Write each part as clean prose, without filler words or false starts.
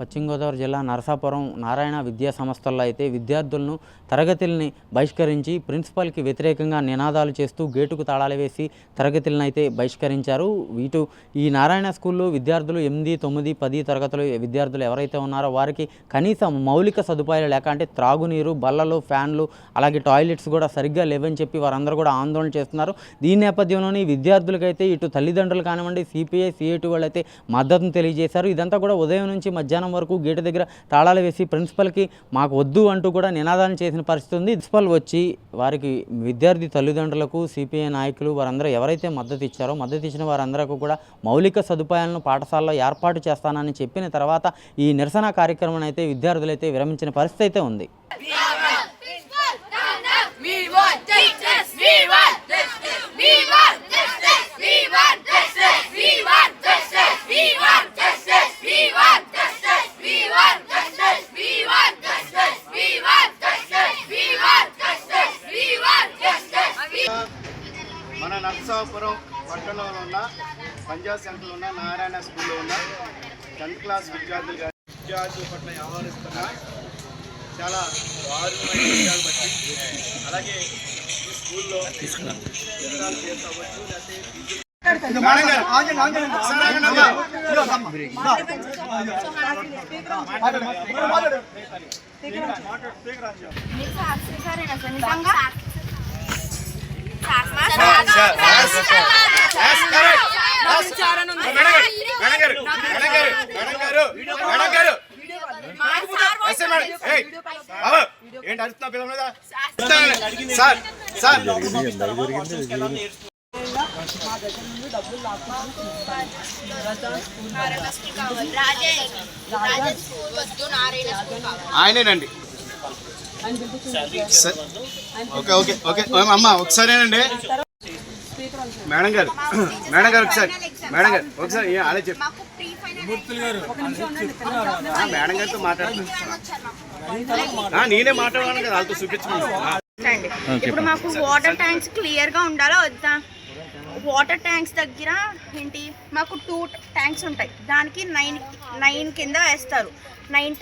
పశ్చిమ గోదావరి జిల్లా నరసాపురం నారాయణ విద్యా సంస్థల్లో అయితే విద్యార్థులను తరగతుల్ని బహిష్కరించి ప్రిన్సిపల్కి వ్యతిరేకంగా నినాదాలు చేస్తూ గేటుకు తాళాలు వేసి తరగతులను అయితే బహిష్కరించారు. ఈ నారాయణ స్కూల్లో విద్యార్థులు 8, 9, 10 తరగతుల విద్యార్థులు ఎవరైతే ఉన్నారో వారికి కనీసం మౌలిక సదుపాయాలు లేక అంటే త్రాగునీరు, బల్లలు, ఫ్యాన్లు అలాగే టాయిలెట్స్ కూడా సరిగ్గా లేవని చెప్పి వారందరూ కూడా ఆందోళన చేస్తున్నారు. దీని నేపథ్యంలోని విద్యార్థులకైతే ఇటు తల్లిదండ్రులు కానివ్వండి, సిపిఐ, సిఐటి వాళ్ళైతే మద్దతును తెలియజేశారు. ఇదంతా కూడా ఉదయం నుంచి మధ్యాహ్నం వరకు గేటు దగ్గర తాళాలు వేసి ప్రిన్సిపల్కి మాకు వద్దు అంటూ కూడా నినాదాలు చేసిన పరిస్థితి ఉంది. ప్రిన్సిపల్ వచ్చి వారికి విద్యార్థి తల్లిదండ్రులకు, సిపిఐ నాయకులు వారందరూ ఎవరైతే మద్దతు ఇచ్చిన వారందరికీ కూడా మౌలిక సదుపాయాలను పాఠశాలలో ఏర్పాటు చేస్తానని చెప్పిన తర్వాత ఈ నిరసన కార్యక్రమం అయితే విద్యార్థులైతే విరమించిన పరిస్థితి అయితే ఉంది. మన నర్సాపురం పట్టణంలో ఉన్న పంజాబ్ సెంటర్లో ఉన్న నారాయణ స్కూల్లో ఉన్న 10th క్లాస్ విద్యార్థుల పట్ల వ్యవహరిస్తున్న చాలా దారుణమైన విషయాలు బట్టి అలాగే ఈ స్కూల్లో విధానాలు చేస్తావచ్చు ఏంటి అడుగుతున్నా పిల్లల మీద సార్ సార్ ఆయనేనండి. ఓకే ఓకే ఓకే అమ్మ ఒకసారేనండి మేడం గారు ఒకసారి అలా చెప్పి మేడం గారితో మాట్లాడుతున్నా నేనే మాట్లాడాను కదా వాళ్ళతో చూపించమని. ఇప్పుడు మాకు వాటర్ ట్యాంక్స్ క్లియర్ గా ఉండాలా వద్దా? వాటర్ ట్యాంక్స్ దగ్గర ఏంటి మాకు 2 ట్యాంక్స్ ఉంటాయి, దానికి 9 కింద వేస్తారు, 9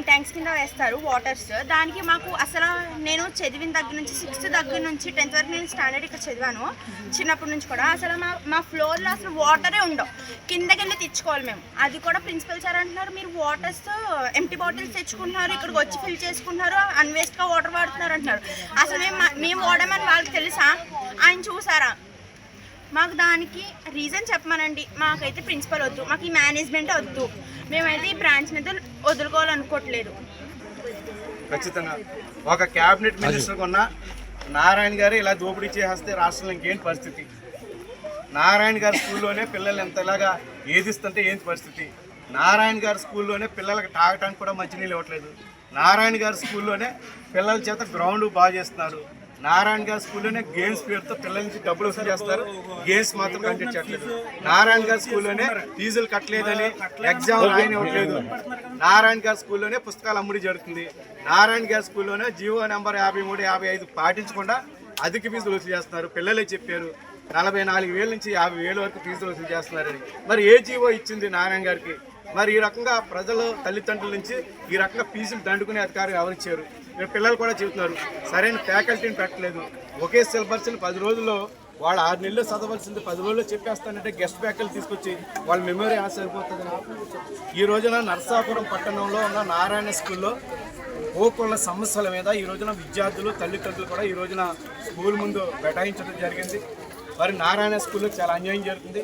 ట్యాంక్స్ కింద వేస్తారు వాటర్స్. దానికి మాకు అసలు నేను చదివిన దగ్గర నుంచి 6th దగ్గర నుంచి 10th వరకు నేను స్టాండర్డ్ ఇక్కడ చదివాను చిన్నప్పటి నుంచి కూడా. అసలు మా ఫ్లోర్లో అసలు వాటరే ఉండవు, కిందకి వెళ్ళి తెచ్చుకోవాలి మేము. అది కూడా ప్రిన్సిపల్ సార్ అంటున్నారు మీరు వాటర్స్ ఎంటీ బాటిల్స్ తెచ్చుకుంటున్నారు, ఇక్కడికి వచ్చి ఫిల్ చేసుకుంటున్నారు, అన్వేస్ట్గా వాటర్ వాడుతున్నారు అంటున్నారు. అసలు మేము వాడమని వాళ్ళకి తెలుసా? ఆయన చూసారా? మాకు దానికి రీజన్ చెప్పమనండి. మాకైతే ప్రిన్సిపల్ వద్దు, మాకు ఈ మేనేజ్మెంట్ వద్దు, మేమైతే ఈ బ్రాంచ్ మీద వదులుకోవాలనుకోవట్లేదు. ఖచ్చితంగా ఒక క్యాబినెట్ మినిస్టర్ కొన్న నారాయణ గారు ఇలా దోపిడీ చేస్తే రాష్ట్రంలో ఇంకేంటి పరిస్థితి? నారాయణ గారి స్కూల్లోనే పిల్లలు ఎంతలాగా ఏదిస్తుంటే ఏంటి పరిస్థితి? నారాయణ గారి స్కూల్లోనే పిల్లలకి తాగటానికి కూడా మంచినీళ్ళు ఇవ్వట్లేదు. నారాయణ గారి స్కూల్లోనే పిల్లల చేత గ్రౌండ్ బాగా చేస్తున్నారు. నారాయణ గారి స్కూల్లోనే గేమ్స్ పేరుతో పిల్లల నుంచి డబ్బులు వసూలు చేస్తారు, గేమ్స్ మాత్రం కండక్ట్ చేయట్లేదు. నారాయణ గారి స్కూల్లోనే ఫీజులు కట్టలేదని ఎగ్జామ్ రాయనివ్వట్లేదు. నారాయణ గారి స్కూల్లోనే పుస్తకాలు అమ్ముడి జరుగుతుంది. నారాయణ గారి స్కూల్లోనే జీవో నెంబర్ 53, 55 పాటించకుండా అధిక ఫీజులు వసూలు చేస్తున్నారు. పిల్లలే చెప్పారు 44,000 నుంచి 50,000 వరకు ఫీజులు వసూలు చేస్తున్నారని. మరి ఏ జీవో ఇచ్చింది నారాయణ గారికి? మరి ఈ రకంగా ప్రజలు తల్లిదండ్రుల నుంచి ఈ రకంగా ఫీజులు దండుకునే అధికారం ఎవరిచ్చారు? పిల్లలు కూడా చెబుతున్నారు సరైన ఫ్యాకల్టీని పెట్టలేదు. ఒకే సిలబస్ని 10 రోజుల్లో వాళ్ళు 6 నెలలు చదవాల్సింది 10 రోజుల్లో చెప్పేస్తానంటే గెస్ట్ ఫ్యాకల్టీ తీసుకొచ్చి వాళ్ళ మెమరీ ఆశ అయిపోతుంది. ఈ రోజున నరసాపురం పట్టణంలో ఉన్న నారాయణ స్కూల్లో ఓకుల సమస్యల మీద ఈ రోజున విద్యార్థులు, తల్లిదండ్రులు కూడా ఈ రోజున స్కూల్ ముందు బైఠాయించడం జరిగింది. మరి నారాయణ స్కూల్లో చాలా అన్యాయం జరుగుతుంది.